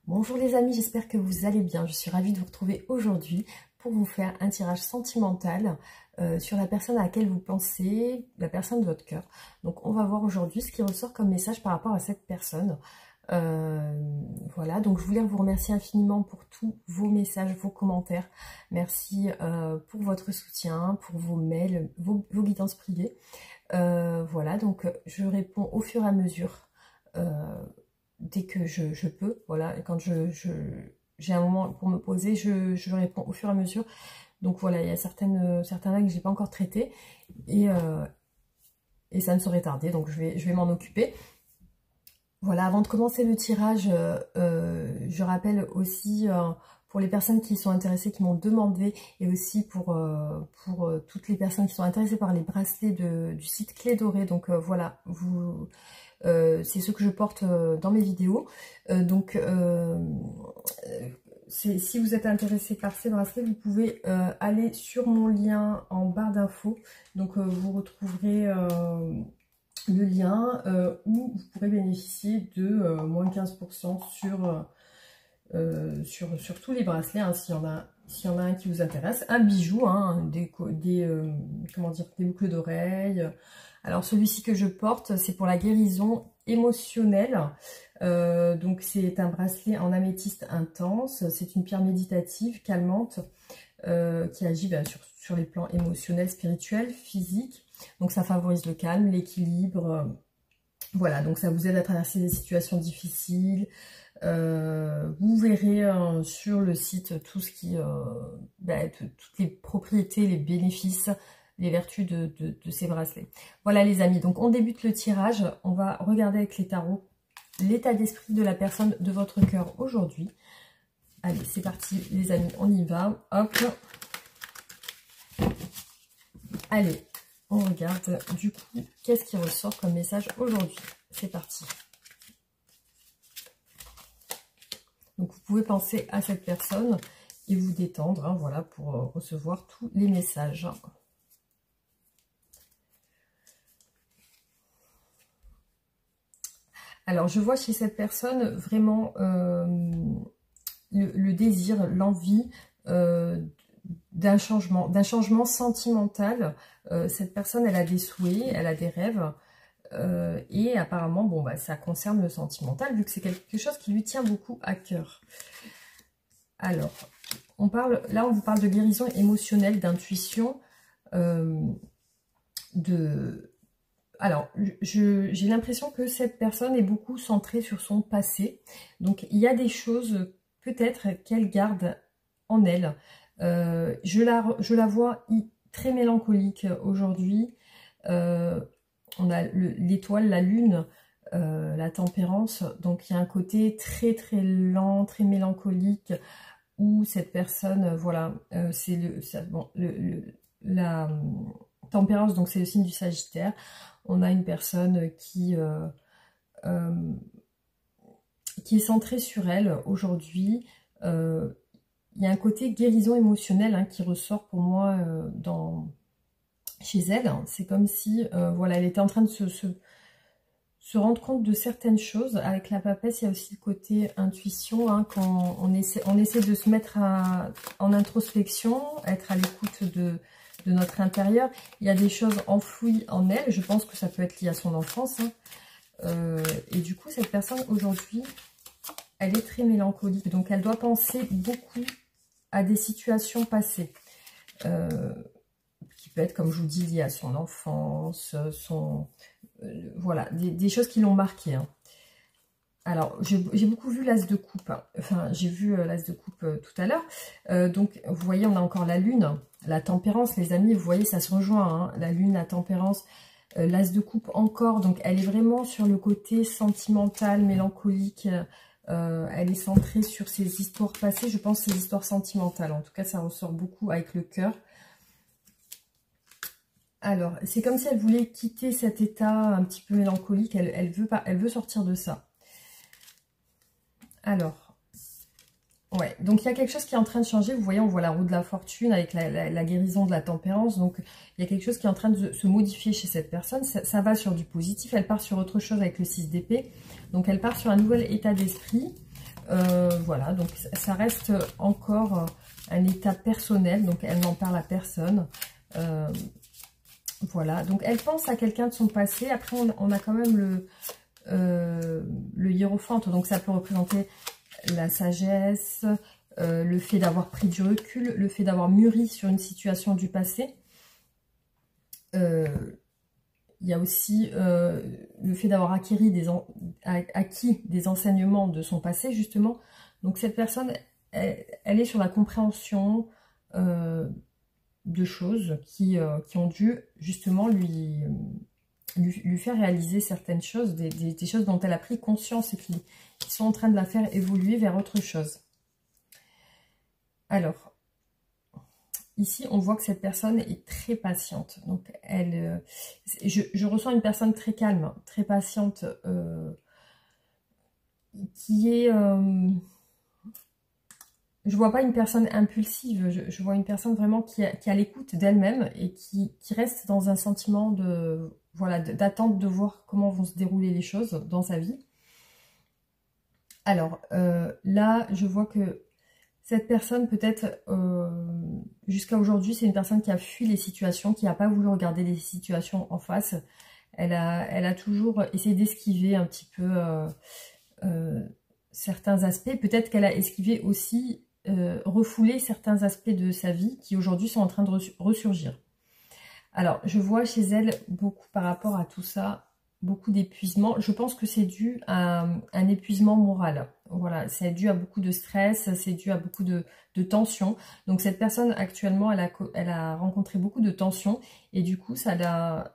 Bonjour les amis, j'espère que vous allez bien. Je suis ravie de vous retrouver aujourd'hui pour vous faire un tirage sentimental sur la personne à laquelle vous pensez, la personne de votre cœur. Donc on va voir aujourd'hui ce qui ressort comme message par rapport à cette personne. Voilà, donc je voulais vous remercier infiniment pour tous vos messages, vos commentaires. Merci pour votre soutien, pour vos mails, vos guidances privées. Voilà, donc je réponds au fur et à mesure. Dès que je peux, voilà, quand j'ai un moment pour me poser, je réponds au fur et à mesure. Donc voilà, il y a certains là que j'ai pas encore traités et ça ne saurait tarder, donc je vais m'en occuper. Voilà, avant de commencer le tirage, je rappelle aussi pour les personnes qui sont intéressées, qui m'ont demandé, et aussi pour toutes les personnes qui sont intéressées par les bracelets du site Clé Dorée. Donc voilà, c'est ce que je porte dans mes vidéos. Si vous êtes intéressé par ces bracelets, vous pouvez aller sur mon lien en barre d'infos. Donc vous retrouverez le lien où vous pourrez bénéficier de moins 15% sur tous les bracelets, hein, s'il y en a un qui vous intéresse. Un bijou, hein, comment dire, des boucles d'oreilles. Alors celui-ci que je porte, c'est pour la guérison émotionnelle. Donc c'est un bracelet en améthyste intense. C'est une pierre méditative, calmante, qui agit sur les plans émotionnels, spirituels, physiques. Donc ça favorise le calme, l'équilibre. Voilà, donc ça vous aide à traverser des situations difficiles. Vous verrez sur le site tout ce qui, toutes les propriétés, les bénéfices, les vertus de ces bracelets. Voilà les amis, donc on débute le tirage. On va regarder avec les tarots l'état d'esprit de la personne de votre cœur aujourd'hui. Allez, c'est parti les amis, on y va. Hop. Allez, on regarde du coup qu'est-ce qui ressort comme message aujourd'hui. C'est parti. Donc vous pouvez penser à cette personne et vous détendre, hein, voilà, pour recevoir tous les messages. Alors je vois chez cette personne vraiment le désir, l'envie d'un changement sentimental. Cette personne, elle a des souhaits, elle a des rêves. Et apparemment, bon, ça concerne le sentimental, vu que c'est quelque chose qui lui tient beaucoup à cœur. Alors, là, on vous parle de guérison émotionnelle, d'intuition, Alors, j'ai l'impression que cette personne est beaucoup centrée sur son passé. Donc, il y a des choses, peut-être, qu'elle garde en elle. Je la vois très mélancolique aujourd'hui. On a l'étoile, la lune, la tempérance. Donc, il y a un côté très, très lent, très mélancolique, où cette personne, voilà, la tempérance, donc c'est le signe du Sagittaire. On a une personne qui est centrée sur elle aujourd'hui. Il y a un côté guérison émotionnelle, hein, qui ressort pour moi chez elle. C'est comme si voilà, elle était en train de se rendre compte de certaines choses. Avec la papesse, il y a aussi le côté intuition, hein, quand on essaie de se mettre en introspection, être à l'écoute de notre intérieur. Il y a des choses enfouies en elle. Je pense que ça peut être lié à son enfance, hein. Et du coup, cette personne aujourd'hui, elle est très mélancolique. Donc, elle doit penser beaucoup à des situations passées. Qui peut être, comme je vous dis, liées à son enfance, voilà, des choses qui l'ont marqué, hein. Alors, j'ai beaucoup vu l'as de coupe, hein. Enfin, j'ai vu l'as de coupe tout à l'heure. Donc, vous voyez, on a encore la lune, la tempérance, les amis, vous voyez, ça se rejoint, hein, la lune, la tempérance, l'as de coupe encore. Donc, elle est vraiment sur le côté sentimental, mélancolique. Elle est centrée sur ses histoires passées, je pense, ses histoires sentimentales. En tout cas, ça ressort beaucoup avec le cœur. Alors, c'est comme si elle voulait quitter cet état un petit peu mélancolique. Elle veut sortir de ça. Alors, ouais, donc il y a quelque chose qui est en train de changer. Vous voyez, on voit la roue de la fortune avec la guérison de la tempérance. Donc, il y a quelque chose qui est en train de se modifier chez cette personne. Ça va sur du positif. Elle part sur autre chose avec le 6 d'épée. Donc, elle part sur un nouvel état d'esprit. Voilà, donc ça reste encore un état personnel, donc elle n'en parle à personne. Voilà, donc elle pense à quelqu'un de son passé. Après, on a quand même le hiérophante, donc ça peut représenter la sagesse, le fait d'avoir pris du recul, le fait d'avoir mûri sur une situation du passé. Il y a aussi le fait d'avoir acquis des enseignements de son passé, justement. Donc cette personne, elle est sur la compréhension de choses qui ont dû justement lui faire réaliser certaines choses, des choses dont elle a pris conscience et qui sont en train de la faire évoluer vers autre chose. Alors, ici, on voit que cette personne est très patiente. Donc, je ressens une personne très calme, très patiente, qui est... je vois pas une personne impulsive, je vois une personne vraiment qui a l'écoute d'elle-même et qui reste dans un sentiment de, voilà, d'attente de voir comment vont se dérouler les choses dans sa vie. Alors, là, je vois que cette personne, peut-être, jusqu'à aujourd'hui, c'est une personne qui a fui les situations, qui n'a pas voulu regarder les situations en face. Elle a toujours essayé d'esquiver un petit peu certains aspects. Peut-être qu'elle a esquivé aussi, refoulé certains aspects de sa vie qui aujourd'hui sont en train de ressurgir. Alors, je vois chez elle beaucoup par rapport à tout ça, beaucoup d'épuisement. Je pense que c'est dû à un épuisement moral. Voilà, c'est dû à beaucoup de stress, c'est dû à beaucoup de tension. Donc cette personne actuellement, elle a rencontré beaucoup de tensions et du coup, ça lui a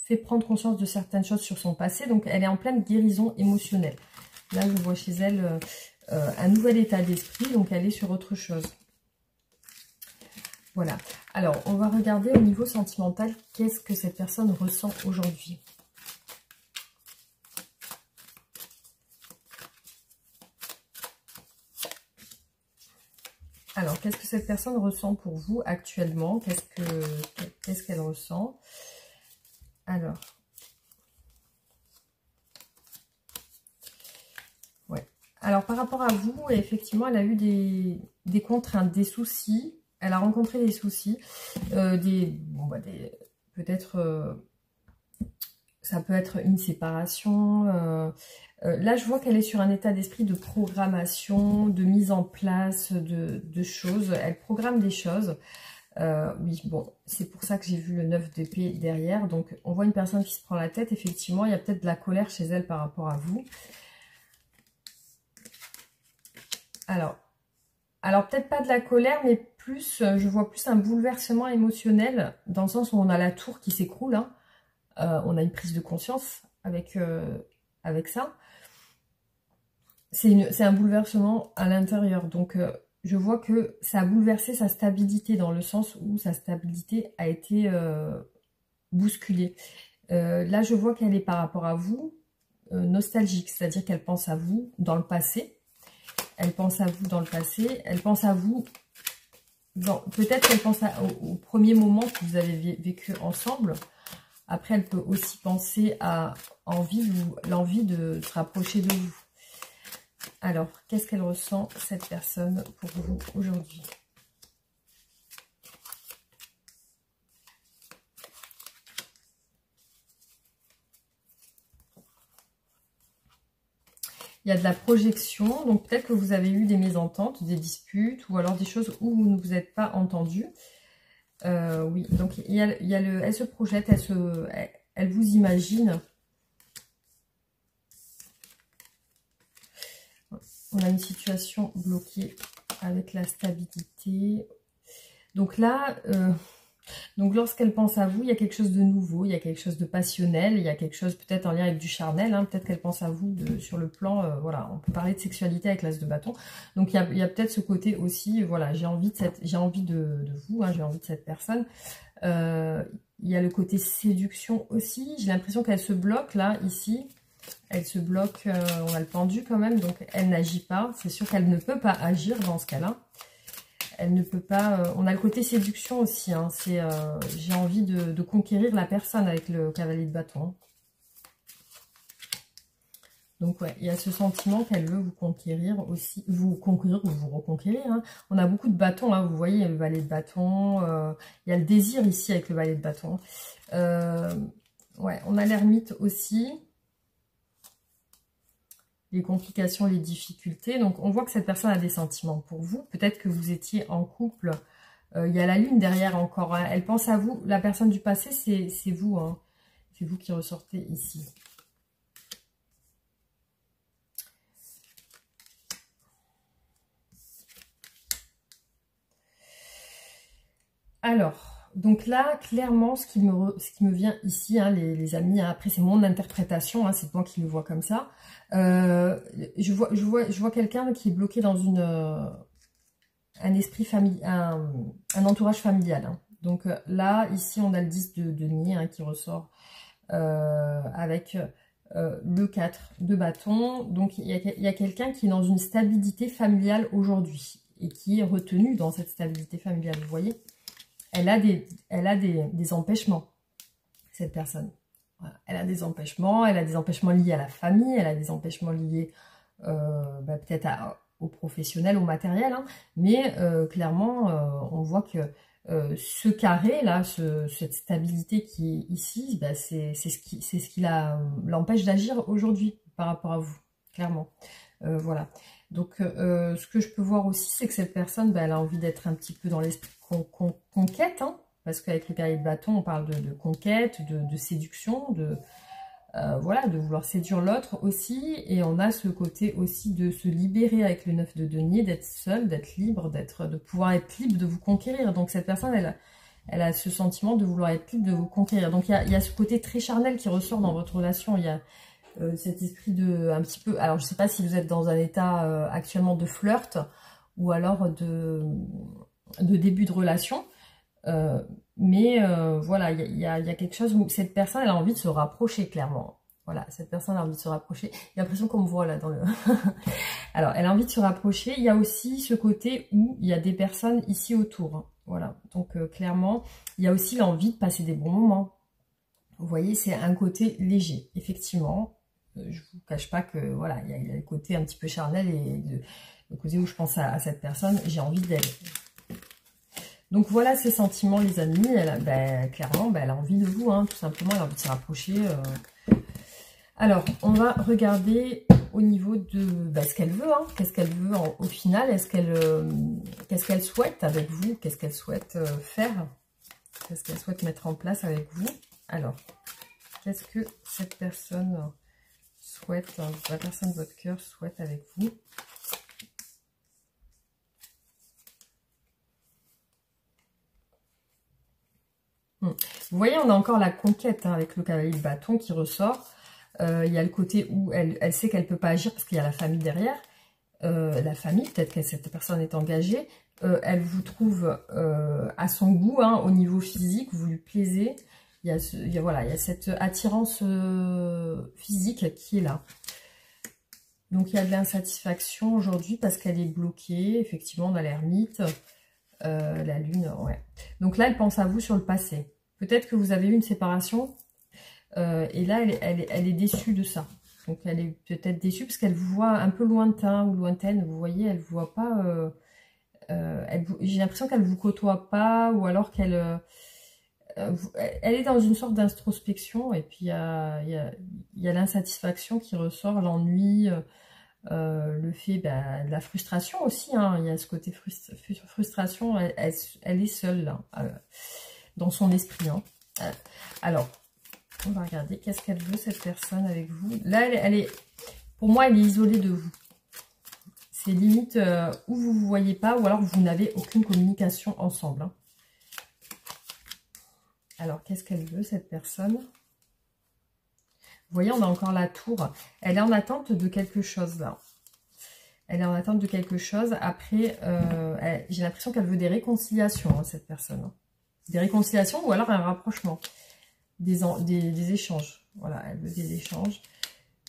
fait prendre conscience de certaines choses sur son passé. Donc elle est en pleine guérison émotionnelle. Là, je vois chez elle un nouvel état d'esprit, donc elle est sur autre chose. Voilà. Alors, on va regarder au niveau sentimental, qu'est-ce que cette personne ressent aujourd'hui. Alors, qu'est-ce que cette personne ressent pour vous actuellement? Qu'est-ce qu'elle ressent? Alors, ouais. Alors, par rapport à vous, effectivement, elle a eu des contraintes, des soucis. Elle a rencontré des soucis, peut-être, ça peut être une séparation. Là, je vois qu'elle est sur un état d'esprit de programmation, de mise en place de choses. Elle programme des choses. Oui, bon, c'est pour ça que j'ai vu le 9 d'épée derrière. Donc, on voit une personne qui se prend la tête. Effectivement, il y a peut-être de la colère chez elle par rapport à vous. Alors peut-être pas de la colère, mais plus, je vois plus un bouleversement émotionnel, dans le sens où on a la tour qui s'écroule, hein. On a une prise de conscience avec ça. C'est un bouleversement à l'intérieur, donc je vois que ça a bouleversé sa stabilité, dans le sens où sa stabilité a été bousculée. Là, je vois qu'elle est par rapport à vous nostalgique, c'est-à-dire qu'elle pense à vous dans le passé. Elle pense à vous dans le passé, elle pense à vous, peut-être qu'elle pense au premier moment que vous avez vécu ensemble. Après, elle peut aussi penser à l'envie de se rapprocher de vous. Alors, qu'est-ce qu'elle ressent, cette personne, pour vous aujourd'hui? Il y a de la projection, donc peut-être que vous avez eu des mésententes, des disputes, ou alors des choses où vous ne vous êtes pas entendu. Oui, donc elle se projette, elle vous imagine. On a une situation bloquée avec la stabilité. Donc là, lorsqu'elle pense à vous, il y a quelque chose de nouveau, il y a quelque chose de passionnel, il y a quelque chose peut-être en lien avec du charnel, hein, peut-être qu'elle pense à vous sur le plan, voilà, on peut parler de sexualité avec l'as de bâton. Donc il y a peut-être ce côté aussi, voilà, j'ai envie de vous, hein, j'ai envie de cette personne. Il y a le côté séduction aussi, j'ai l'impression qu'elle se bloque là, ici. Elle se bloque, on a le pendu quand même, donc elle n'agit pas. C'est sûr qu'elle ne peut pas agir dans ce cas-là. Elle ne peut pas... on a le côté séduction aussi. Hein, c'est j'ai envie de conquérir la personne avec le cavalier de bâton. Donc ouais, il y a ce sentiment qu'elle veut vous conquérir aussi, vous conquérir ou vous reconquérir. Hein. On a beaucoup de bâtons, hein, vous voyez, il y a le valet de bâton, il y a le désir ici avec le valet de bâton. Ouais, on a l'ermite aussi. Les complications, les difficultés. Donc on voit que cette personne a des sentiments pour vous. Peut-être que vous étiez en couple. Il y a la lune derrière encore. Hein. Elle pense à vous. La personne du passé, c'est vous. Hein. C'est vous qui ressortez ici. Alors, donc là, clairement, ce qui me vient ici, hein, les amis, hein, après c'est mon interprétation, hein, c'est moi qui le vois comme ça. Je vois quelqu'un qui est bloqué dans un esprit familial, un entourage familial. Hein. Donc là, ici, on a le 10 de denier hein, qui ressort avec le 4 de bâton. Donc il y a quelqu'un qui est dans une stabilité familiale aujourd'hui et qui est retenu dans cette stabilité familiale, vous voyez. Elle a des empêchements, cette personne. Voilà. Elle a des empêchements liés à la famille, elle a des empêchements liés peut-être au professionnel, au matériel, hein, mais clairement, on voit que ce carré, là, cette stabilité qui est ici, bah, c'est ce qui l'empêche d'agir aujourd'hui par rapport à vous, clairement. Voilà. Donc, ce que je peux voir aussi, c'est que cette personne, bah, elle a envie d'être un petit peu dans l'esprit conquête, hein, parce qu'avec le carré de bâton, on parle de conquête, de séduction, voilà, de vouloir séduire l'autre aussi, et on a ce côté aussi de se libérer avec le 9 de denier, d'être seul, d'être libre, de pouvoir être libre de vous conquérir. Donc cette personne, elle a ce sentiment de vouloir être libre de vous conquérir. Donc il y a ce côté très charnel qui ressort dans votre relation, il y a cet esprit de un petit peu, alors je sais pas si vous êtes dans un état actuellement de flirt, ou alors de début de relation, mais voilà, il y a quelque chose où cette personne, elle a envie de se rapprocher, clairement. Voilà, cette personne a envie de se rapprocher. J'ai l'impression qu'on me voit là dans le... Alors, elle a envie de se rapprocher. Il y a aussi ce côté où il y a des personnes ici autour. Hein. Voilà, donc clairement, il y a aussi l'envie de passer des bons moments. Vous voyez, c'est un côté léger, effectivement. Je vous cache pas que, voilà, il y a le côté un petit peu charnel et le côté où je pense à cette personne, j'ai envie d'elle. Donc voilà ses sentiments, les amis. Clairement, elle a envie de vous, hein, tout simplement. Elle a envie de se rapprocher. Alors, on va regarder au niveau de ce qu'elle veut. Hein. Qu'est-ce qu'elle veut au final? Qu'est-ce qu'elle souhaite avec vous? Qu'est-ce qu'elle souhaite faire? Qu'est-ce qu'elle souhaite mettre en place avec vous? Alors, qu'est-ce que cette personne souhaite, la personne de votre cœur souhaite avec vous? Vous voyez, on a encore la conquête hein, avec le cavalier de bâton qui ressort. Il y a le côté où elle sait qu'elle ne peut pas agir parce qu'il y a la famille derrière. La famille, peut-être que cette personne est engagée. Elle vous trouve à son goût, hein, au niveau physique, vous lui plaisez. Il y a cette attirance physique qui est là. Donc il y a de l'insatisfaction aujourd'hui parce qu'elle est bloquée. Effectivement, on a l'ermite, la lune, ouais. Donc là, elle pense à vous sur le passé. Peut-être que vous avez eu une séparation et là, elle est déçue de ça. Donc, elle est peut-être déçue parce qu'elle vous voit un peu lointain ou lointaine. Vous voyez, elle ne vous voit pas. J'ai l'impression qu'elle ne vous côtoie pas ou alors qu'elle elle est dans une sorte d'introspection. Et puis, il y a l'insatisfaction qui ressort, l'ennui, le fait de la frustration aussi. Hein. Il y a ce côté frustration. Elle est seule là, dans son esprit. Hein. Alors, on va regarder qu'est-ce qu'elle veut cette personne avec vous. Là, pour moi, elle est isolée de vous. C'est limite où vous ne vous voyez pas ou alors vous n'avez aucune communication ensemble. Hein. Alors, qu'est-ce qu'elle veut cette personne? Vous voyez, on a encore la tour. Elle est en attente de quelque chose là. Elle est en attente de quelque chose. Après, j'ai l'impression qu'elle veut des réconciliations, hein, cette personne. Hein. Des réconciliations ou alors un rapprochement. Des échanges. Voilà, elle veut des échanges.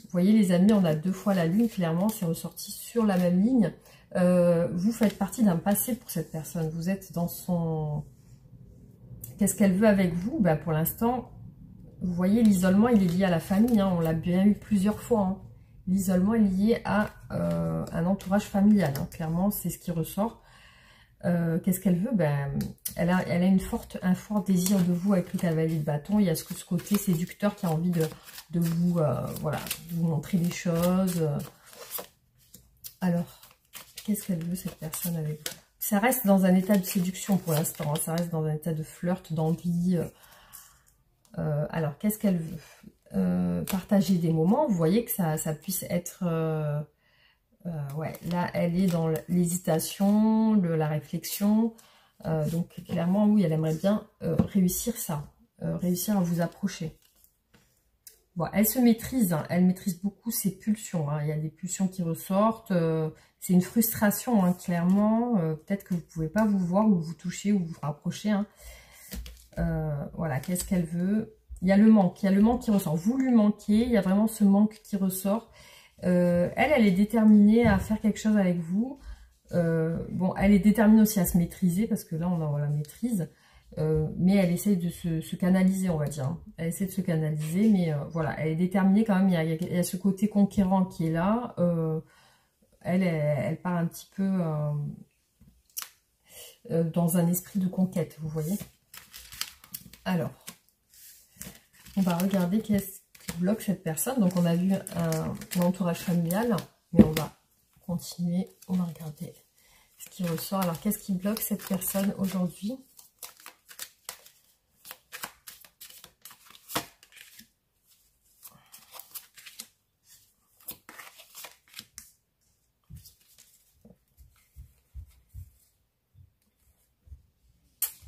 Vous voyez les amis, on a 2 fois la lune, clairement, c'est ressorti sur la même ligne. Vous faites partie d'un passé pour cette personne. Vous êtes dans son... Qu'est-ce qu'elle veut avec vous? Pour l'instant, vous voyez, l'isolement, il est lié à la famille. Hein. On l'a bien eu plusieurs fois. Hein. L'isolement est lié à un entourage familial, hein. Clairement, c'est ce qui ressort. Qu'est-ce qu'elle veut? Ben, elle a un fort désir de vous avec le cavalier de bâton. Il y a ce côté séducteur qui a envie de vous, voilà, de vous montrer des choses. Alors, qu'est-ce qu'elle veut cette personne avec vous? Ça reste dans un état de séduction pour l'instant, hein. Ça reste dans un état de flirt, d'envie. Alors, qu'est-ce qu'elle veut? Partager des moments. Vous voyez que ça puisse être... ouais, là, elle est dans l'hésitation, la réflexion. Donc, clairement, oui, elle aimerait bien réussir ça. Réussir à vous approcher. Bon, elle se maîtrise. Hein, elle maîtrise beaucoup ses pulsions. Hein, il y a des pulsions qui ressortent. C'est une frustration, hein, clairement. Peut-être que vous ne pouvez pas vous voir ou vous toucher ou vous rapprocher. Hein. Voilà, qu'est-ce qu'elle veut? Il y a le manque qui ressort. Vous lui manquez. Il y a vraiment ce manque qui ressort. Elle est déterminée à faire quelque chose avec vous. Bon, elle est déterminée aussi à se maîtriser, parce que là, on a la maîtrise. Mais elle essaye de se canaliser, on va dire. Hein. Elle essaie de se canaliser, mais voilà, elle est déterminée quand même. Il y a ce côté conquérant qui est là. Elle part un petit peu dans un esprit de conquête, vous voyez. Alors, on va regarder qu'est-ce bloque cette personne. Donc on a vu un entourage familial, mais on va continuer, on va regarder ce qui ressort. Alors qu'est-ce qui bloque cette personne aujourd'hui?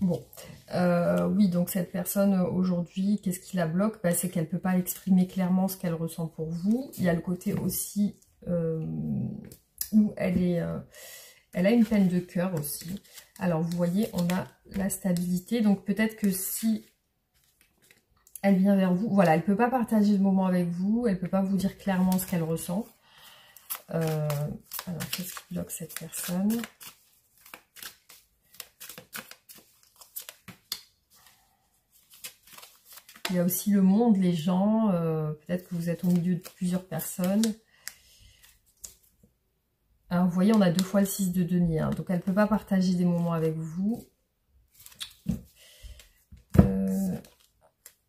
Bon, oui, donc cette personne aujourd'hui, qu'est-ce qui la bloque? Bah, c'est qu'elle ne peut pas exprimer clairement ce qu'elle ressent pour vous. Il y a le côté aussi où elle a une peine de cœur aussi. Alors, vous voyez, on a la stabilité. Donc, peut-être que si elle vient vers vous, voilà, elle ne peut pas partager le moment avec vous. Elle ne peut pas vous dire clairement ce qu'elle ressent. Alors, qu'est-ce qui bloque cette personne? Il y a aussi le monde, les gens. Peut-être que vous êtes au milieu de plusieurs personnes. Alors, vous voyez, on a 2 fois le 6 de denier. Hein, donc, elle ne peut pas partager des moments avec vous.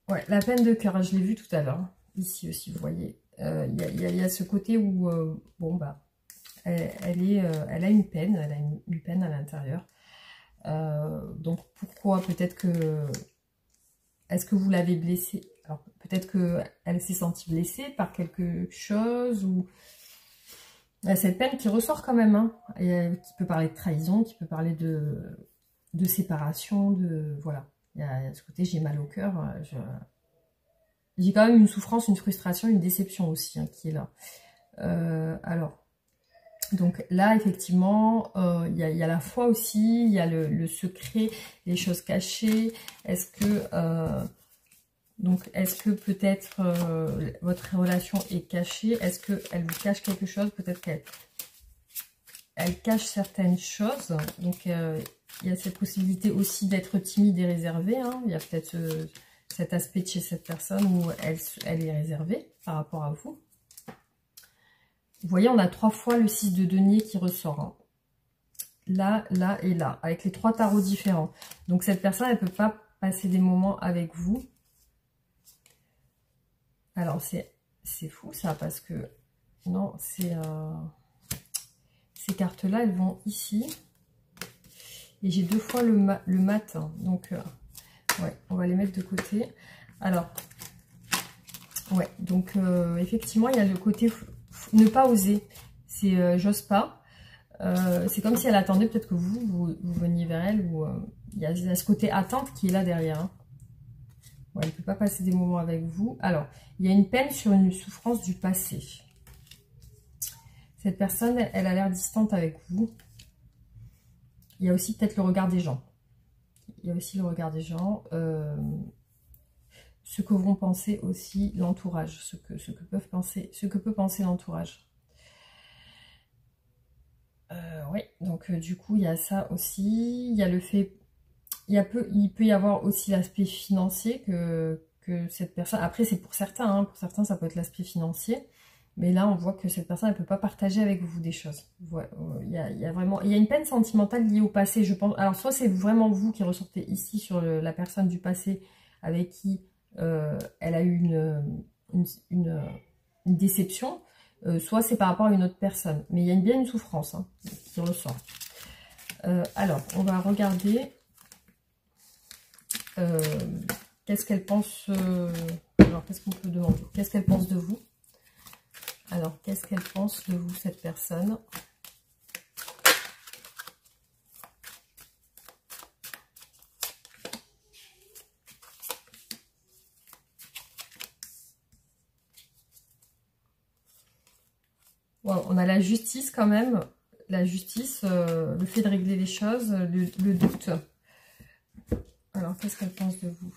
Ouais, la peine de cœur, je l'ai vu tout à l'heure. Ici aussi, vous voyez. Il y a ce côté où, bon, bah, elle a une peine. Elle a une peine à l'intérieur. Donc, pourquoi? Peut-être que... Est-ce que vous l'avez blessée? Alors, peut-être qu'elle s'est sentie blessée par quelque chose ou... Il y a cette peine qui ressort quand même, hein, et qui peut parler de trahison, qui peut parler de séparation, de... Voilà. Il y a ce côté, j'ai mal au cœur. J'ai quand même une souffrance, une frustration, une déception aussi, hein, qui est là. Alors, donc là, effectivement, il y a la foi aussi, il y a le secret, les choses cachées. Est-ce que... donc, est-ce que peut-être votre relation est cachée? Est-ce qu'elle vous cache quelque chose? Peut-être qu'elle cache certaines choses. Donc, il y a cette possibilité aussi d'être timide et réservée. Hein. Il y a peut-être cet aspect de chez cette personne où elle est réservée par rapport à vous. Vous voyez, on a 3 fois le 6 de denier qui ressort. Hein. Là, là et là, avec les 3 tarots différents. Donc, cette personne, elle ne peut pas passer des moments avec vous. Alors, c'est fou ça, parce que, non, ces cartes-là, elles vont ici. Et j'ai 2 fois le mat. Hein, donc, ouais, on va les mettre de côté. Alors, ouais, donc, effectivement, il y a le côté ne pas oser. C'est j'ose pas. C'est comme si elle attendait peut-être que vous veniez vers elle. Ou il y a ce côté attente qui est là derrière. Hein. Ouais, elle ne peut pas passer des moments avec vous. Alors, il y a une peine sur une souffrance du passé. Cette personne, elle a l'air distante avec vous. Il y a aussi peut-être le regard des gens. Il y a aussi le regard des gens. Ce que vont penser aussi l'entourage. Ce que peut penser l'entourage. Oui, donc du coup, il y a ça aussi. Il y a le fait... Il peut y avoir aussi l'aspect financier que cette personne... Après, c'est pour certains. Hein, pour certains, ça peut être l'aspect financier. Mais là, on voit que cette personne, elle ne peut pas partager avec vous des choses. Il y a vraiment, il y a une peine sentimentale liée au passé, je pense. Alors, soit c'est vraiment vous qui ressortez ici sur la personne du passé avec qui elle a eu une déception, soit c'est par rapport à une autre personne. Mais il y a bien une souffrance hein, qui ressort. Alors, on va regarder qu'est-ce qu'elle pense. Alors, qu'est-ce qu'on peut demander? Qu'est-ce qu'elle pense de vous? Alors, qu'est-ce qu'elle pense de vous, cette personne? Wow, on a la justice quand même. La justice, le fait de régler les choses, le doute. Alors, qu'est-ce qu'elle pense de vous?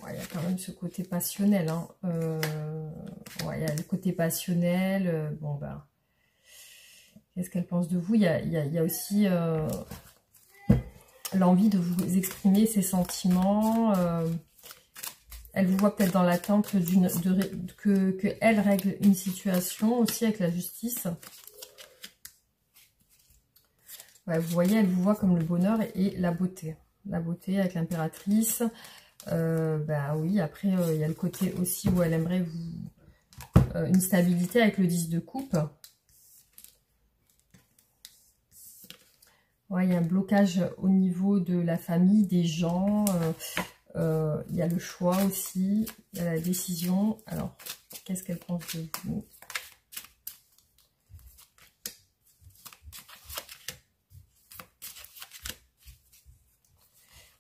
Ouais, il y a quand même ce côté passionnel. Hein. Ouais, il y a le côté passionnel. Bon, ben... Qu'est-ce qu'elle pense de vous? Il y a aussi l'envie de vous exprimer ses sentiments. Elle vous voit peut-être dans l'attente que elle règle une situation aussi avec la justice. Ouais, vous voyez, elle vous voit comme le bonheur et la beauté. La beauté avec l'impératrice. Bah oui, après, il y a le côté aussi où elle aimerait une stabilité avec le 10 de coupe. Ouais, il y a un blocage au niveau de la famille, des gens. Il y a le choix aussi. Il y a la décision. Alors, qu'est-ce qu'elle pense de vous?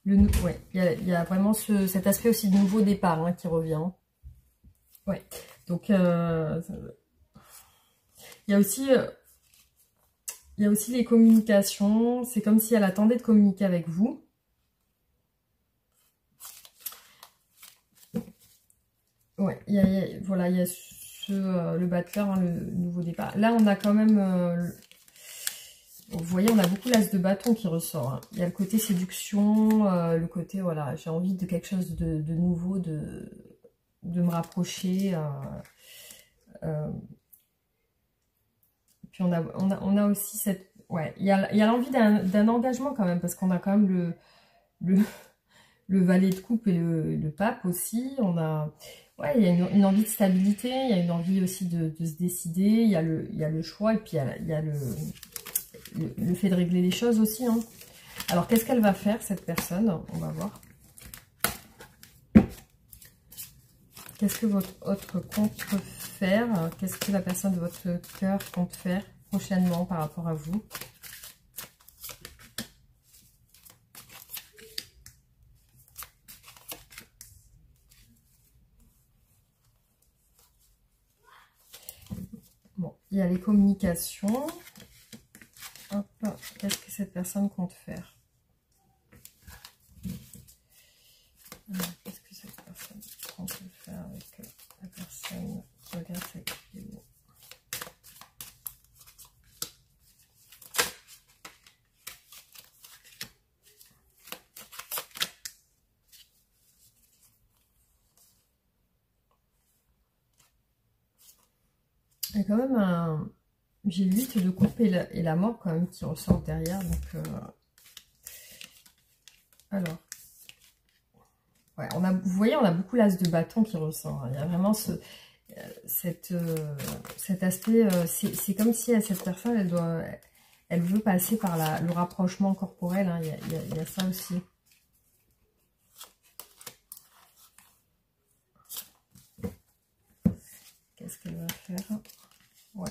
Ouais, il y a vraiment cet aspect aussi de nouveau départ hein, qui revient. Ouais, donc il y a aussi... il y a aussi les communications. C'est comme si elle attendait de communiquer avec vous. Ouais, voilà, il y a le battleur, hein, le nouveau départ. Là, on a quand même... vous voyez, on a beaucoup l'as de bâton qui ressort. Hein. Il y a le côté séduction, le côté, voilà, j'ai envie de quelque chose de nouveau, de me rapprocher. Puis on a aussi cette... Ouais, il y a l'envie d'un engagement quand même, parce qu'on a quand même le valet de coupe et le pape aussi. On a... Ouais, il y a une envie de stabilité, il y a une envie aussi de se décider, il y a le choix, et puis il y a le fait de régler les choses aussi. Hein. Alors, qu'est-ce qu'elle va faire, cette personne? On va voir. Qu'est-ce que votre autre compte faire? Qu'est-ce que la personne de votre cœur compte faire prochainement par rapport à vous? Bon, il y a les communications. Qu'est-ce que cette personne compte faire? Qu'est-ce que cette personne compte faire avec la personne qui regarde cette vidéo? Il y a quand même un... J'ai le 8 de coupe et la mort quand même qui ressort derrière. Donc, alors, ouais, vous voyez, on a beaucoup l'as de bâton qui ressort. Hein. Il y a vraiment cet aspect. C'est comme si cette personne, elle veut passer par le rapprochement corporel. Hein. Il y a ça aussi. Qu'est-ce qu'elle va faire? Ouais.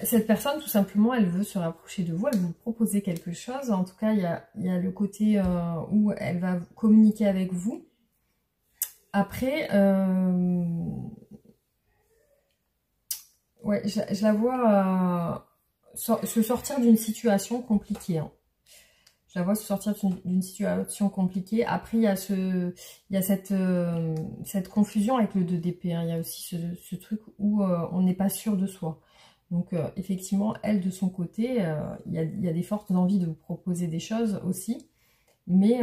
Cette personne, tout simplement, elle veut se rapprocher de vous, elle veut vous proposer quelque chose. En tout cas, il y a le côté où elle va communiquer avec vous. Après, ouais, je la vois se sortir d'une situation compliquée. Hein. Je la vois se sortir d'une situation compliquée. Après, il y a cette confusion avec le 2 d'épée. Hein. Il y a aussi ce truc où on n'est pas sûr de soi. Donc, effectivement, elle, de son côté, il y a des fortes envies de vous proposer des choses aussi. Mais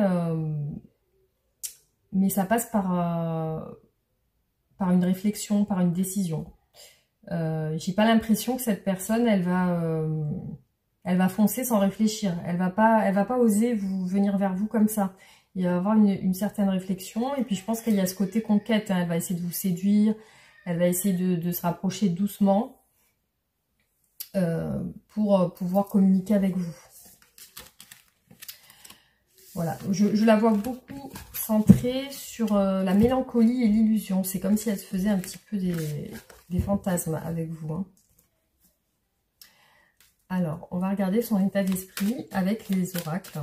ça passe par par une réflexion, par une décision. J'ai pas l'impression que cette personne, elle va foncer sans réfléchir. Elle va pas oser venir vers vous comme ça. Il va y avoir une certaine réflexion. Et puis je pense qu'il y a ce côté conquête. Hein. Elle va essayer de vous séduire. Elle va essayer de se rapprocher doucement pour pouvoir communiquer avec vous. Voilà. Je la vois beaucoup centrée sur la mélancolie et l'illusion. C'est comme si elle se faisait un petit peu des fantasmes avec vous. Hein. Alors, on va regarder son état d'esprit avec les oracles.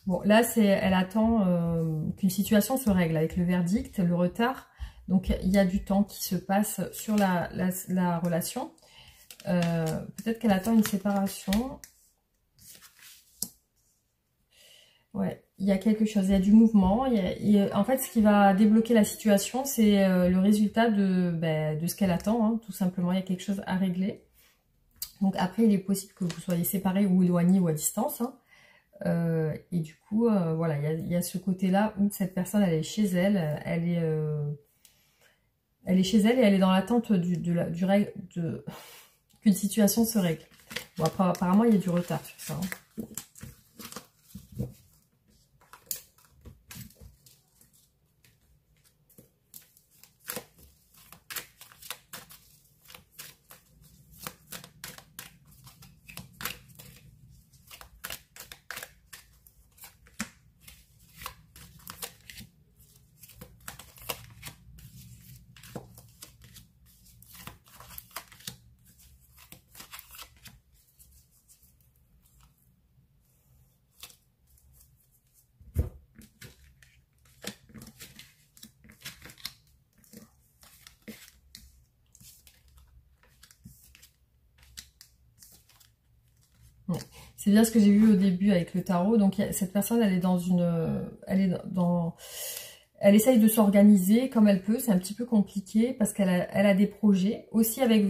Bon, là, elle attend qu'une situation se règle avec le verdict, le retard. Donc, il y a du temps qui se passe sur la relation. Peut-être qu'elle attend une séparation. Ouais, il y a quelque chose, il y a du mouvement. En fait, ce qui va débloquer la situation, c'est le résultat de ce qu'elle attend. Hein, tout simplement, il y a quelque chose à régler. Donc, après, il est possible que vous soyez séparés ou éloignés ou à distance. Hein. Et du coup, voilà, il y a ce côté-là où cette personne, elle est chez elle, elle est chez elle et elle est dans l'attente qu'une situation se règle. Bon, après, apparemment, il y a du retard sur ça. Hein. C'est bien ce que j'ai vu au début avec le tarot. Donc cette personne, elle est elle essaye de s'organiser comme elle peut. C'est un petit peu compliqué parce qu'elle a des projets. Aussi avec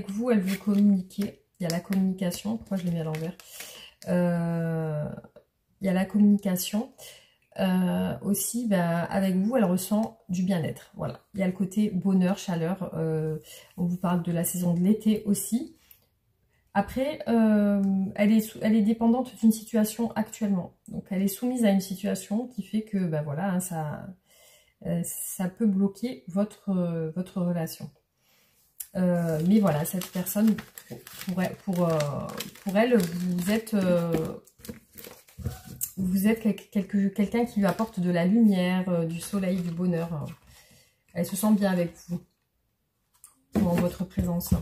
vous, elle veut communiquer. Il y a la communication. Pourquoi je l'ai mis à l'envers? Il y a la communication. Aussi, avec vous, elle ressent du bien-être. Voilà. Il y a le côté bonheur, chaleur. On vous parle de la saison de l'été aussi. Après, elle est dépendante d'une situation actuellement. Donc, elle est soumise à une situation qui fait que, voilà, hein, ça peut bloquer votre relation. Mais voilà, cette personne, pour elle, vous êtes quelqu'un qui lui apporte de la lumière, du soleil, du bonheur. Elle se sent bien avec vous, en votre présence.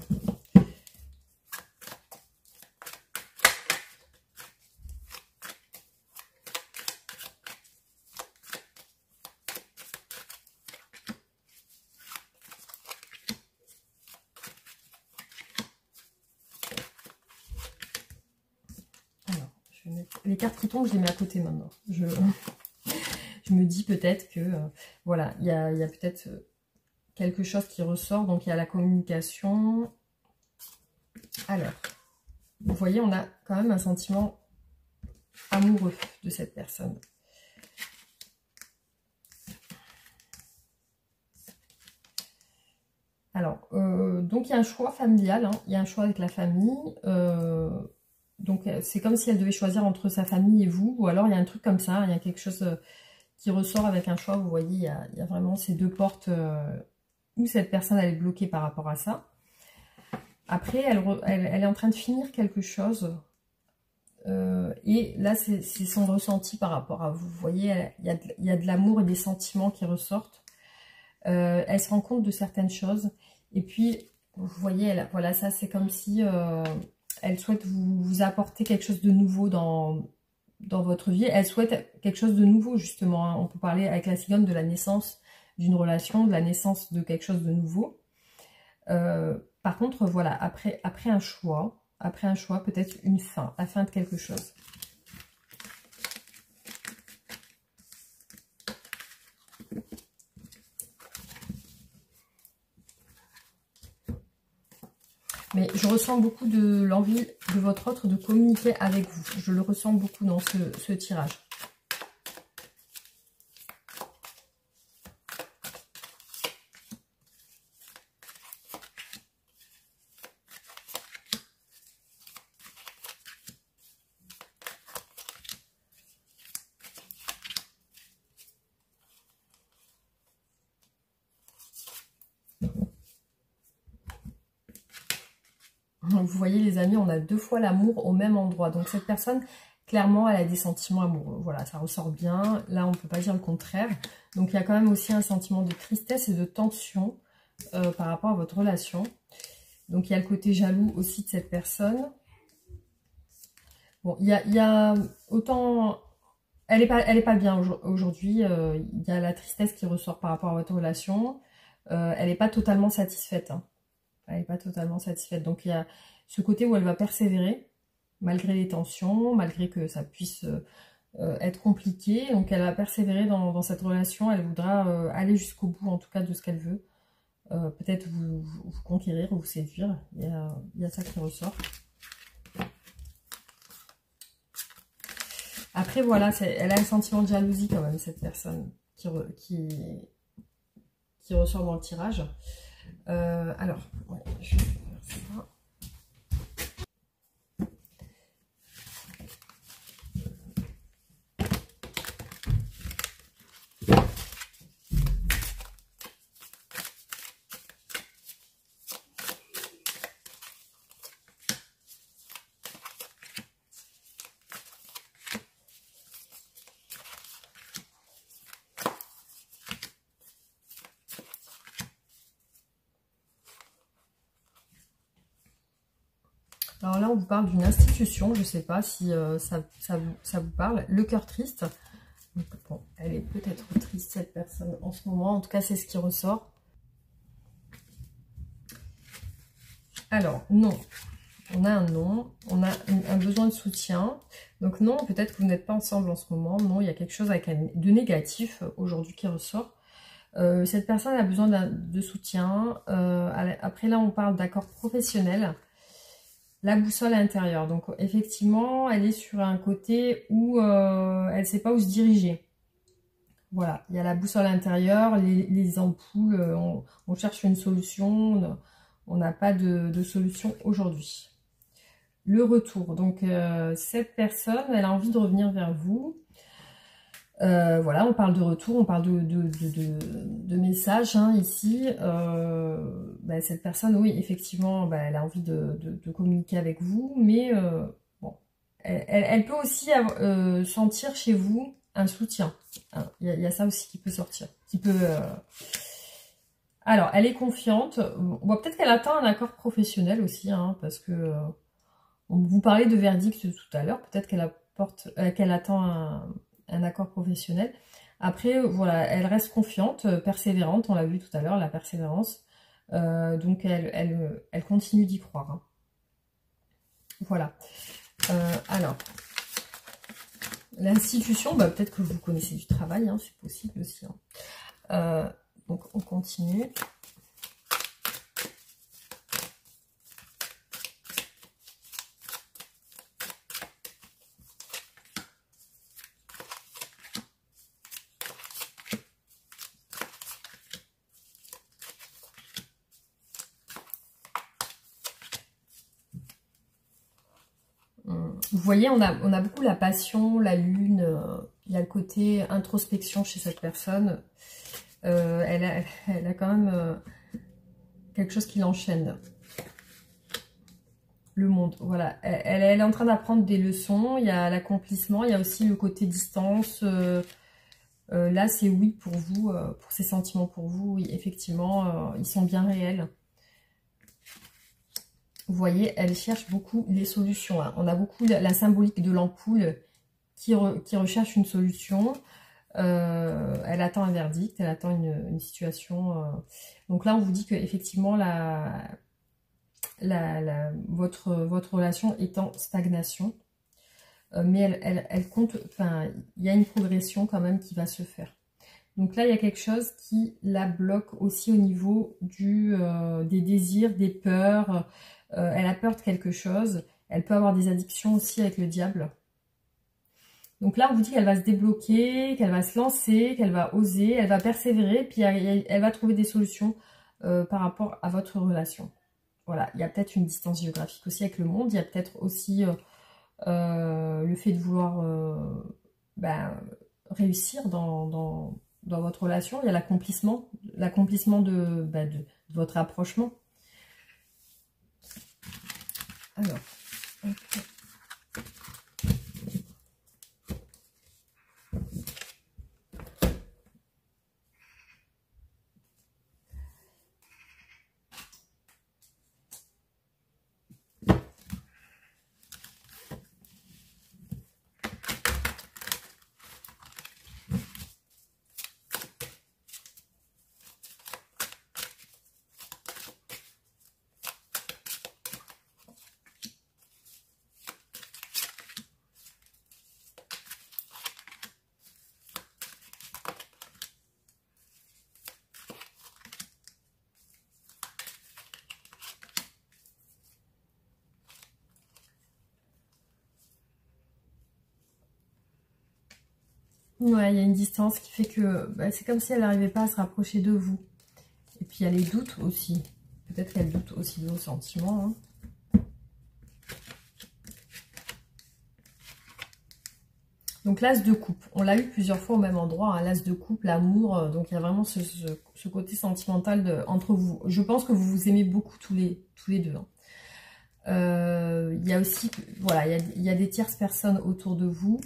Les cartes qui tombent, je les mets à côté maintenant. Je me dis peut-être que, voilà, il y a peut-être quelque chose qui ressort. Donc, il y a la communication. Alors, vous voyez, on a quand même un sentiment amoureux de cette personne. Alors, donc il y a un choix familial, hein. Il y a un choix avec la famille. Donc, c'est comme si elle devait choisir entre sa famille et vous. Ou alors, il y a un truc comme ça. Il y a quelque chose qui ressort avec un choix. Vous voyez, il y a vraiment ces deux portes où cette personne, elle est bloquée par rapport à ça. Après, elle est en train de finir quelque chose. Et là, c'est son ressenti par rapport à vous. Vous voyez, il y a de l'amour et des sentiments qui ressortent. Elle se rend compte de certaines choses. Et puis, vous voyez, voilà, ça, c'est comme si... elle souhaite vous apporter quelque chose de nouveau dans votre vie. Elle souhaite quelque chose de nouveau, justement. Hein. On peut parler avec la cigogne de la naissance d'une relation, de la naissance de quelque chose de nouveau. Par contre, voilà, après un choix, après un choix, peut-être une fin, la fin de quelque chose. Mais je ressens beaucoup de l'envie de votre autre de communiquer avec vous. Je le ressens beaucoup dans ce tirage. Vous voyez les amis, on a 2 fois l'amour au même endroit. Donc cette personne, clairement, elle a des sentiments amoureux. Voilà, ça ressort bien. Là, on ne peut pas dire le contraire. Donc il y a quand même aussi un sentiment de tristesse et de tension par rapport à votre relation. Donc il y a le côté jaloux aussi de cette personne. Bon, il y a autant... Elle est pas bien aujourd'hui. Il y a la tristesse qui ressort par rapport à votre relation. Elle n'est pas totalement satisfaite. Hein. Elle n'est pas totalement satisfaite. Donc il y a ce côté où elle va persévérer, malgré les tensions, malgré que ça puisse être compliqué. Donc elle va persévérer dans cette relation. Elle voudra aller jusqu'au bout, en tout cas, de ce qu'elle veut. Peut-être vous conquérir, vous séduire. Il y a ça qui ressort. Après, voilà, elle a un sentiment de jalousie quand même, cette personne qui ressort dans le tirage. Alors, ouais, je vais faire ça. Alors là, on vous parle d'une institution, je ne sais pas si ça vous parle. Le cœur triste. Donc, bon, elle est peut-être triste, cette personne, en ce moment. En tout cas, c'est ce qui ressort. Alors, non. On a un non. On a un besoin de soutien. Donc non, peut-être que vous n'êtes pas ensemble en ce moment. Non, il y a quelque chose avec de négatif aujourd'hui qui ressort. Cette personne a besoin de soutien. Après, là, on parle d'accord professionnel. La boussole intérieure. Donc, effectivement, elle est sur un côté où elle ne sait pas où se diriger. Voilà, il y a la boussole intérieure, les ampoules, on cherche une solution, on n'a pas de solution aujourd'hui. Le retour, donc cette personne, elle a envie de revenir vers vous. Voilà, on parle de retour, on parle de messages hein, ici. Cette personne, oui, effectivement, elle a envie de communiquer avec vous, mais bon, elle peut aussi sentir chez vous un soutien. Hein. Il y a ça aussi qui peut sortir. Alors, elle est confiante. Bon, peut-être qu'elle atteint un accord professionnel aussi, hein, parce que vous parlez de verdict tout à l'heure. Peut-être qu'elle attend un accord professionnel. Après, voilà, elle reste confiante, persévérante. On l'a vu tout à l'heure, la persévérance. Donc, elle continue d'y croire. Hein. Voilà. Alors, l'institution, peut-être que vous connaissez du travail, hein, c'est possible aussi. Hein. Donc, on continue. Vous voyez, on a beaucoup la passion, la lune, il y a le côté introspection chez cette personne. Elle a quand même quelque chose qui l'enchaîne. Le monde, voilà. Elle est en train d'apprendre des leçons, il y a l'accomplissement, il y a aussi le côté distance. Là, c'est oui pour vous, pour ses sentiments pour vous, oui, effectivement, ils sont bien réels. Vous voyez, elle cherche beaucoup les solutions. Hein. On a beaucoup la symbolique de l'ampoule qui recherche une solution. Elle attend un verdict, elle attend une situation. Donc là, on vous dit qu'effectivement, votre relation est en stagnation. Mais elle compte, enfin, il y a une progression quand même qui va se faire. Donc là, il y a quelque chose qui la bloque aussi au niveau des désirs, des peurs. Elle a peur de quelque chose. Elle peut avoir des addictions aussi avec le diable. Donc là, on vous dit qu'elle va se débloquer, qu'elle va se lancer, qu'elle va oser, elle va persévérer, puis elle va trouver des solutions par rapport à votre relation. Voilà, il y a peut-être une distance géographique aussi avec le monde. Il y a peut-être aussi le fait de vouloir réussir dans votre relation. Il y a l'accomplissement de votre rapprochement. Alors, okay. Ouais, il y a une distance qui fait que c'est comme si elle n'arrivait pas à se rapprocher de vous. Et puis il y a les doutes aussi. Peut-être qu'elle doute aussi de vos sentiments. Hein. Donc l'as de coupe, on l'a eu plusieurs fois au même endroit, hein, l'as de coupe, l'amour, donc il y a vraiment ce côté sentimental entre vous. Je pense que vous vous aimez beaucoup tous les deux. Hein. Il y a aussi, voilà, il y a des tierces personnes autour de vous.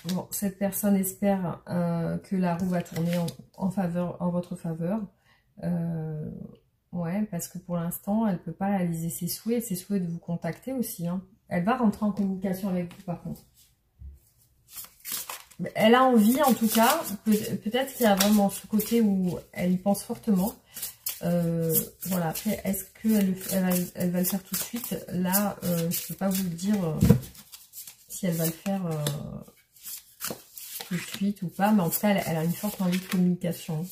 Bon, cette personne espère que la roue va tourner en votre faveur. Ouais, parce que pour l'instant, elle ne peut pas réaliser ses souhaits de vous contacter aussi. Hein. Elle va rentrer en communication avec vous par contre. Elle a envie en tout cas, peut-être qu'il y a vraiment ce côté où elle y pense fortement. Voilà, après, est-ce qu'elle va le faire tout de suite? Là, je ne peux pas vous dire si elle va le faire tout de suite ou pas, mais en tout cas, elle a une forte envie de communication.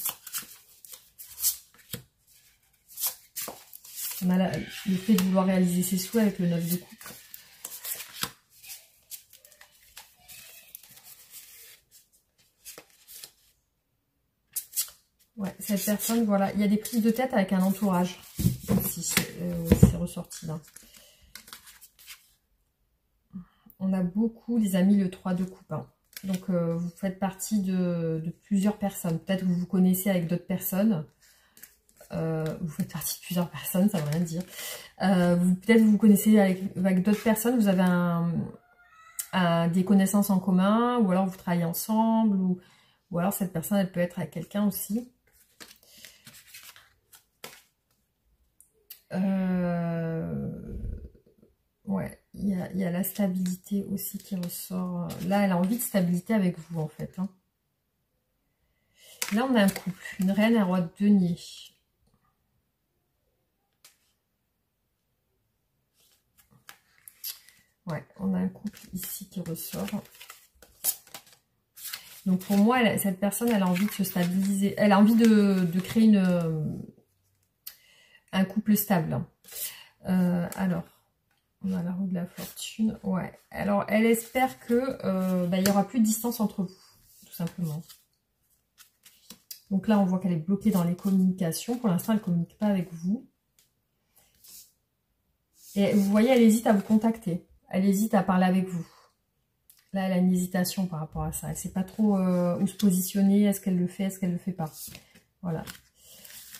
On a le fait de vouloir réaliser ses souhaits avec le 9 de coupe. Ouais, cette personne, voilà, il y a des prises de tête avec un entourage aussi, c'est ressorti là. On a beaucoup, les amis, le 3 de coupe. Hein. Donc, vous faites partie de plusieurs personnes. Peut-être que vous vous connaissez avec d'autres personnes. Vous faites partie de plusieurs personnes, ça veut rien dire. Peut-être vous vous connaissez avec d'autres personnes, vous avez des connaissances en commun, ou alors vous travaillez ensemble, ou alors cette personne, elle peut être avec quelqu'un aussi. Ouais, il y a la stabilité aussi qui ressort. Là, elle a envie de stabilité avec vous, en fait. Hein. Là, on a un couple, une reine et un roi de denier. Ouais, on a un couple ici qui ressort. Donc, pour moi, cette personne, elle a envie de se stabiliser. Elle a envie de créer un couple stable. Alors... On a la roue de la fortune. Ouais. Alors, elle espère que il n'y aura plus de distance entre vous, tout simplement. Donc là, on voit qu'elle est bloquée dans les communications. Pour l'instant, elle ne communique pas avec vous. Et vous voyez, elle hésite à vous contacter. Elle hésite à parler avec vous. Là, elle a une hésitation par rapport à ça. Elle ne sait pas trop où se positionner. Est-ce qu'elle le fait, est-ce qu'elle ne le fait pas. Voilà.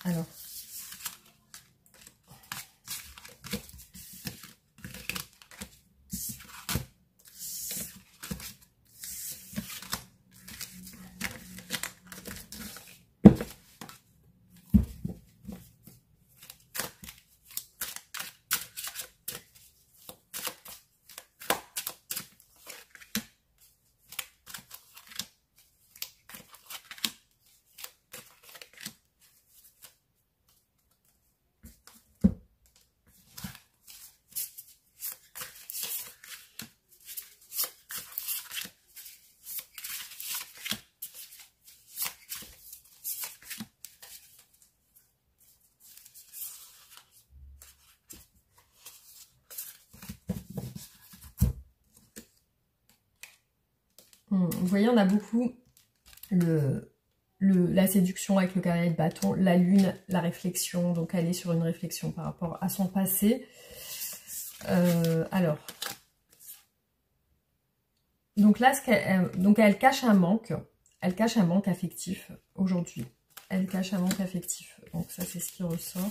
Alors... Vous voyez, on a beaucoup la séduction avec le cavalier de bâton, la lune, la réflexion. Donc, elle est sur une réflexion par rapport à son passé. Alors, donc là, elle cache un manque. Elle cache un manque affectif aujourd'hui. Elle cache un manque affectif. Donc, ça, c'est ce qui ressort.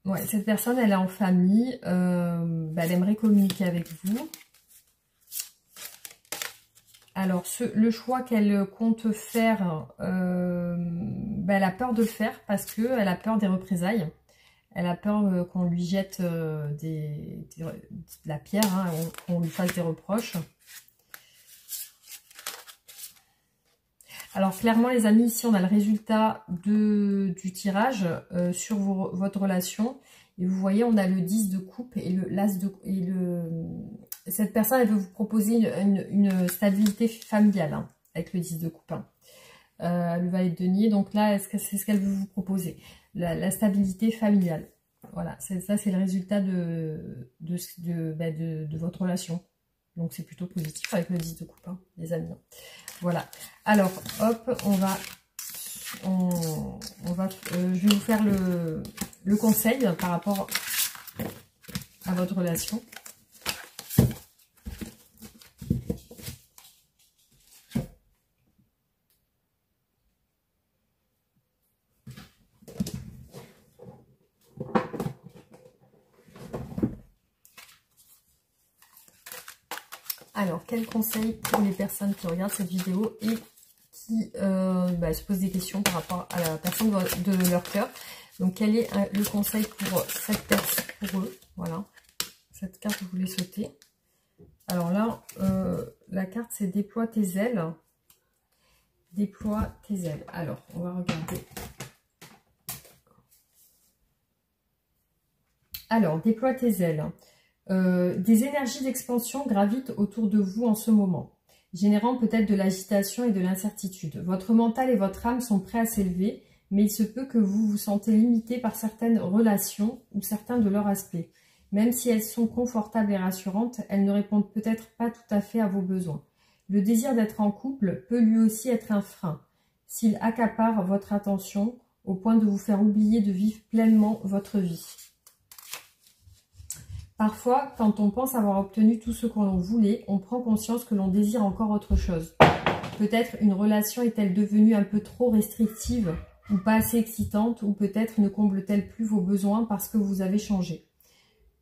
Ouais, cette personne, elle est en famille. Elle aimerait communiquer avec vous. Alors, le choix qu'elle compte faire, elle a peur de le faire parce qu'elle a peur des représailles. Elle a peur qu'on lui jette de la pierre, hein, qu'on lui fasse des reproches. Alors, clairement, les amis, ici, on a le résultat du tirage sur votre relation. Et vous voyez, on a le 10 de coupe et le l'as de... Cette personne, elle veut vous proposer une stabilité familiale, hein, avec le 10 de coupe. Hein. Le valet de denier, donc là, c'est ce qu'elle veut vous proposer. La stabilité familiale. Voilà, ça c'est le résultat de votre relation. Donc c'est plutôt positif avec le 10 de coupe, hein, les amis. Voilà. Alors, hop, je vais vous faire le conseil par rapport à votre relation. Alors, quel conseil pour les personnes qui regardent cette vidéo et qui se posent des questions par rapport à la personne de leur cœur. Donc, quel est le conseil pour cette personne, pour eux? Voilà, cette carte, vous voulez sauter. Alors là, la carte, c'est déploie tes ailes. Déploie tes ailes. Alors, on va regarder. Alors, déploie tes ailes. Des énergies d'expansion gravitent autour de vous en ce moment, générant peut-être de l'agitation et de l'incertitude. Votre mental et votre âme sont prêts à s'élever, mais il se peut que vous vous sentez limité par certaines relations ou certains de leurs aspects. Même si elles sont confortables et rassurantes, elles ne répondent peut-être pas tout à fait à vos besoins. Le désir d'être en couple peut lui aussi être un frein, s'il accapare votre attention au point de vous faire oublier de vivre pleinement votre vie. Parfois, quand on pense avoir obtenu tout ce qu'on voulait, on prend conscience que l'on désire encore autre chose. Peut-être une relation est-elle devenue un peu trop restrictive ou pas assez excitante, ou peut-être ne comble-t-elle plus vos besoins parce que vous avez changé.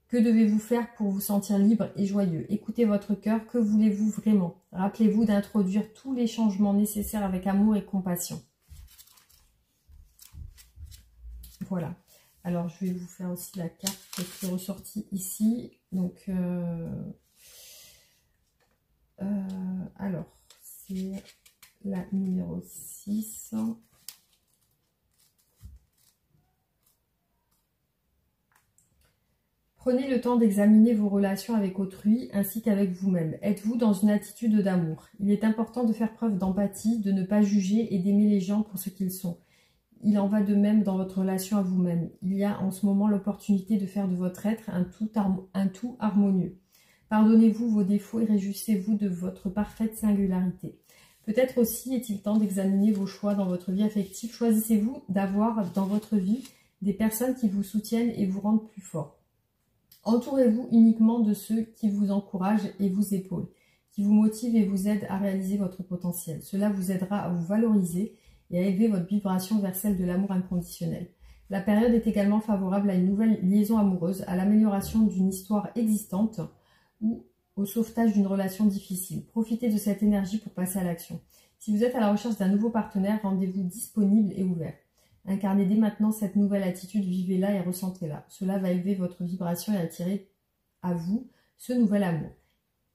Que devez-vous faire pour vous sentir libre et joyeux? Écoutez votre cœur, que voulez-vous vraiment? Rappelez-vous d'introduire tous les changements nécessaires avec amour et compassion. Voilà. Alors, je vais vous faire aussi la carte qui est ressortie ici. Donc, alors, c'est la numéro 6. Prenez le temps d'examiner vos relations avec autrui ainsi qu'avec vous-même. Êtes-vous dans une attitude d'amour? Il est important de faire preuve d'empathie, de ne pas juger et d'aimer les gens pour ce qu'ils sont. Il en va de même dans votre relation à vous-même. Il y a en ce moment l'opportunité de faire de votre être un tout harmonieux. Pardonnez-vous vos défauts et réjouissez-vous de votre parfaite singularité. Peut-être aussi est-il temps d'examiner vos choix dans votre vie affective. Choisissez-vous d'avoir dans votre vie des personnes qui vous soutiennent et vous rendent plus fort. Entourez-vous uniquement de ceux qui vous encouragent et vous épaulent, qui vous motivent et vous aident à réaliser votre potentiel. Cela vous aidera à vous valoriser et à élever votre vibration vers celle de l'amour inconditionnel. La période est également favorable à une nouvelle liaison amoureuse, à l'amélioration d'une histoire existante ou au sauvetage d'une relation difficile. Profitez de cette énergie pour passer à l'action. Si vous êtes à la recherche d'un nouveau partenaire, rendez-vous disponible et ouvert. Incarnez dès maintenant cette nouvelle attitude, vivez-la et ressentez-la. Cela va élever votre vibration et attirer à vous ce nouvel amour.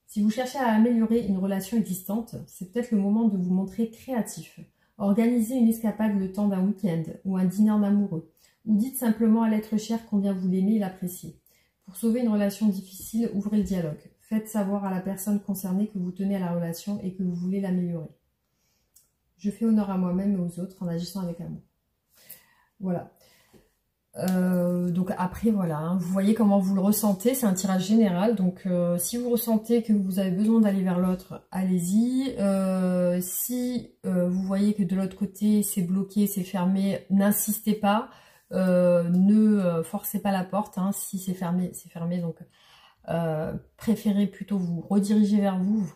Si vous cherchez à améliorer une relation existante, c'est peut-être le moment de vous montrer créatif. Organisez une escapade le temps d'un week-end ou un dîner en amoureux. Ou dites simplement à l'être cher combien vous l'aimez et l'appréciez. Pour sauver une relation difficile, ouvrez le dialogue. Faites savoir à la personne concernée que vous tenez à la relation et que vous voulez l'améliorer. Je fais honneur à moi-même et aux autres en agissant avec amour. Voilà. Donc après voilà, hein, vous voyez comment vous le ressentez, c'est un tirage général, donc si vous ressentez que vous avez besoin d'aller vers l'autre, allez-y. Si vous voyez que de l'autre côté c'est bloqué, c'est fermé, n'insistez pas, ne forcez pas la porte, hein. Si c'est fermé, donc préférez plutôt vous rediriger vers vous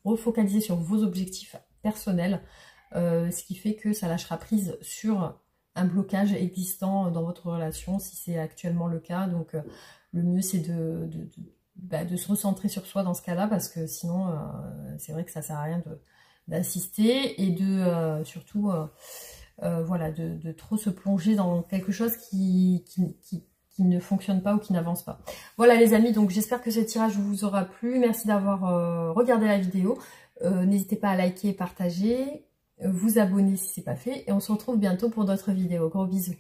refocaliser sur vos objectifs personnels, ce qui fait que ça lâchera prise sur un blocage existant dans votre relation, si c'est actuellement le cas. Donc le mieux c'est de se recentrer sur soi dans ce cas-là, parce que sinon c'est vrai que ça sert à rien d'insister et de surtout voilà, de trop se plonger dans quelque chose qui ne fonctionne pas ou qui n'avance pas. Voilà les amis, donc j'espère que ce tirage vous aura plu. Merci d'avoir regardé la vidéo. N'hésitez pas à liker, partager, vous abonner si ce n'est pas fait. Et on se retrouve bientôt pour d'autres vidéos. Gros bisous.